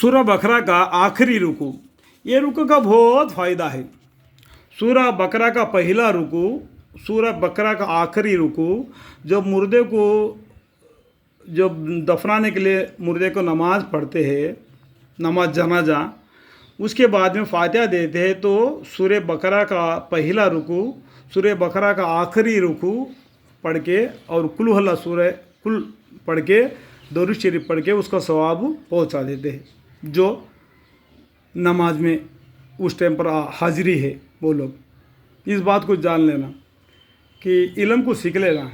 सूरह बकरा का आखिरी रुकू, ये रुकू का बहुत फ़ायदा है। सूरह बकरा का पहला रुकू, सूरह बकरा का आखिरी रुकू, जब मुर्दे को जब दफनाने के लिए मुर्दे को नमाज़ पढ़ते हैं, नमाज जनाजा, उसके बाद में फातिहा देते हैं, तो सूरह बकरा का पहला रुकू, सूरह बकरा का आखिरी रुकू पढ़ के और कुल हल्ला सूरह कुल पढ़ के दरूद शरीफ पढ़ के उसका सवाब पहुंचा देते हैं। जो नमाज में उस टाइम पर हाजिरी है वो लोग इस बात को जान लेना कि इल्म को सीख लेना,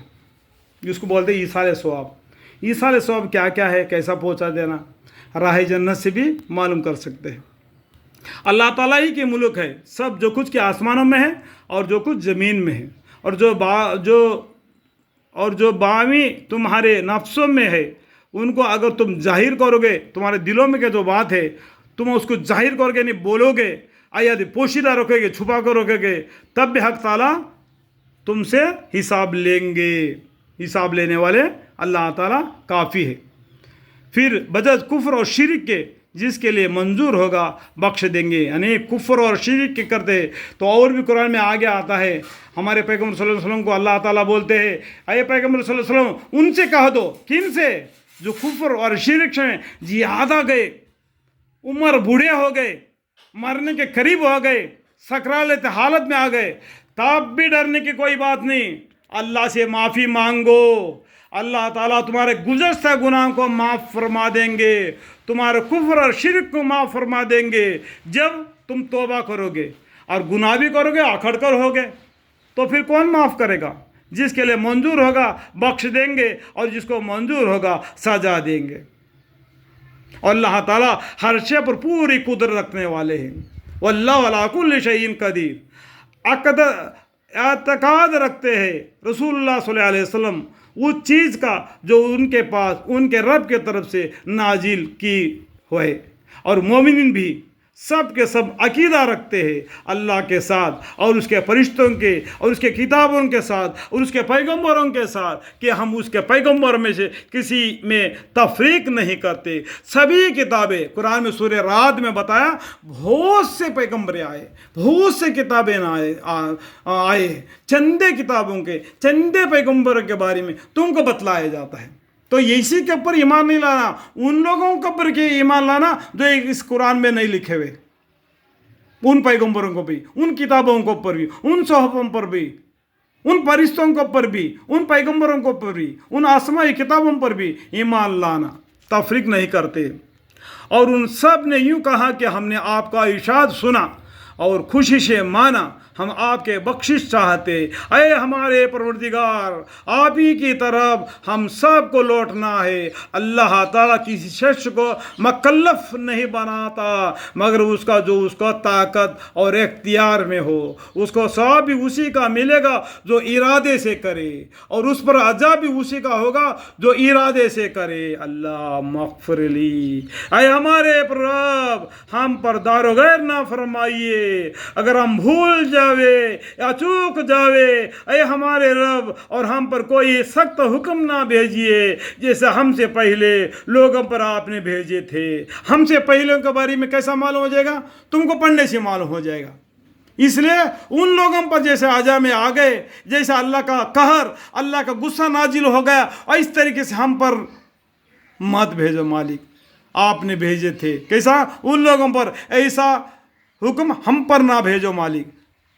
जिसको बोलते हैं ईसाल सवाब। ईसाल सवाब क्या क्या है, कैसा पहुंचा देना, राह जन्नत से भी मालूम कर सकते हैं। अल्लाह ताला ही के मुल्क है, सब जो कुछ के आसमानों में है और जो कुछ ज़मीन में है, और जो बावी तुम्हारे नफ्सों में है उनको अगर तुम जाहिर करोगे, तुम्हारे दिलों में क्या जो बात है तुम उसको जाहिर करोगे, नहीं बोलोगे, यदि पोशीदा रखोगे, छुपा कर रखोगे, तब भी हक ताला तुमसे हिसाब लेंगे। हिसाब लेने वाले अल्लाह ताला काफ़ी है। फिर बजाज कुफ्र और शिरक के जिसके लिए मंजूर होगा बख्श देंगे। यानी कुफ्र और शिरक के करते तो और भी कुरान में आगे आता है, हमारे पैगम्बर सल्लल्लाहु अलैहि वसल्लम को अल्लाह ताला बोलते हैं, अये पैगम्बर सल्लल्लाहु अलैहि वसल्लम उनसे कह दो, किन से, जो कुफ्र और शिरक में जिहाद आ गए, उम्र बूढ़े हो गए, मरने के करीब हो गए, सकरालत हालत में आ गए, तब भी डरने की कोई बात नहीं, अल्लाह से माफ़ी मांगो, अल्लाह ताला तुम्हारे गुज़श्ता गुनाह को माफ़ फरमा देंगे, तुम्हारे कुफ्र और शिरक को माफ़ फरमा देंगे जब तुम तौबा करोगे। और गुनाह भी करोगे, अखड़ कर होगे, तो फिर कौन माफ़ करेगा? जिसके लिए मंजूर होगा बख्श देंगे और जिसको मंजूर होगा सजा देंगे। और अल्लाह ताला हर शय पर पूरी कुदरत रखने वाले हैं। वल्लाहु अला कुल्लि शैइन कदीर। एतकाद रखते हैं रसूलुल्लाह सल्लल्लाहु अलैहि वसल्लम उस चीज़ का जो उनके पास उनके रब के तरफ से नाजिल की हुए, और मोमिन भी सब के सब अकीदा रखते हैं अल्लाह के साथ और उसके फरिश्तों के और उसके किताबों के साथ और उसके पैगंबरों के साथ कि हम उसके पैगंबर में से किसी में तफरीक नहीं करते। सभी किताबें, कुरान में सूरह राद में बताया बहुत से पैगंबर आए, बहुत से किताबें आए, चंदे किताबों के चंदे पैगंबरों के बारे में तुमको बतलाया जाता है। तो इसी के ऊपर ईमान नहीं लाना, उन लोगों के ऊपर के ईमान लाना जो इस कुरान में नहीं लिखे हुए, उन पैगंबरों को भी, उन किताबों के ऊपर भी, उन सौहफों पर भी, उन फरिश्तों के ऊपर भी, उन पैगंबरों के ऊपर भी, उन आसमाई किताबों पर भी ईमान लाना, तफरीक नहीं करते। और उन सब ने यूँ कहा कि हमने आपका इरशाद सुना और खुशी से माना, हम आपके बख्शिश चाहते, अये हमारे परवरदिगार आप ही की तरफ हम सब को लौटना है। अल्लाह ताला किसी शख्स को मकल्लफ नहीं बनाता मगर उसका जो उसका ताकत और इख्तियार में हो, उसको सवाब भी उसी का मिलेगा जो इरादे से करे, और उस पर अजाब भी उसी का होगा जो इरादे से करे। अल्लाह मग़फ़िरली, अये हमारे रब हम पर दारो गैर ना फरमाइए, अगर हम भूल जावे या चूक जावे अये हमारे रब, और हम पर कोई सख्त हुक्म ना भेजिए जैसे हमसे पहले लोगों पर आपने भेजे थे। हमसे पहले के बारे में कैसा मालूम हो जाएगा? तुमको पढ़ने से मालूम हो जाएगा। इसलिए उन लोगों पर जैसे आजा में आ गए, जैसे अल्लाह का कहर, अल्लाह का गुस्सा नाजिल हो गया, और इस तरीके से हम पर मत भेजो मालिक, आपने भेजे थे। कैसा? उन लोगों पर ऐसा हुक्म हम पर ना भेजो मालिक।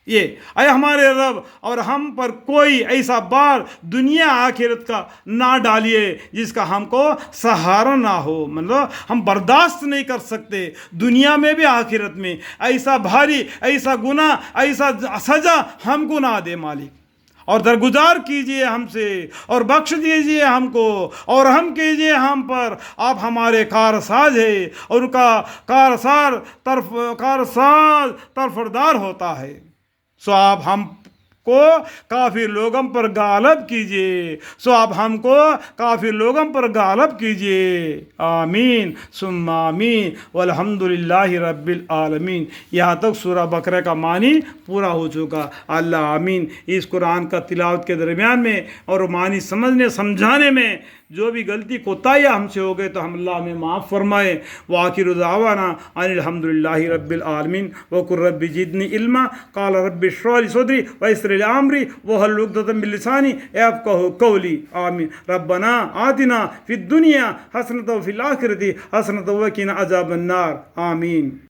ये अय हमारे रब, और हम पर कोई ऐसा बार दुनिया आखिरत का ना डालिए जिसका हमको सहारा ना हो, मतलब हम बर्दाश्त नहीं कर सकते दुनिया में भी आखिरत में ऐसा भारी, ऐसा गुनाह, ऐसा सजा हमको ना दे मालिक। और दरगुजार कीजिए हमसे और बख्श दीजिए हमको, और हम कीजिए हम पर, आप हमारे कारसाज है, और उनका कारसाज तरफदार होता है। सो आप हम کو کافر لوگوں پر غالب کیجیے، سو آپ ہم کو کافر لوگوں پر غالب کیجیے، آمین ثم آمین والحمد للہ رب العالمین۔ یہاں تک سورہ بقرہ کا معنی پورا ہو چکا۔ اللہ آمین۔ اس قرآن کا تلاوت کے درمیان میں اور معنی سمجھنے سمجھانے میں جو بھی غلطی کوتاہیاں ہم سے ہو گئے تو ہم اللہ ہمیں معاف فرمائے۔ وآخر دعوانا ان الحمد للہ رب العالمین۔ وقل رب زدنی علما قال رب اشرح لي صدری ويسر لي امری واحلل عقدۃ من لسانی یفقهوا قولی، آمین۔ ربنا آتنا فی الدنیا حسنۃ وفی الآخرۃ حسنۃ وقنا عذاب النار، آمین۔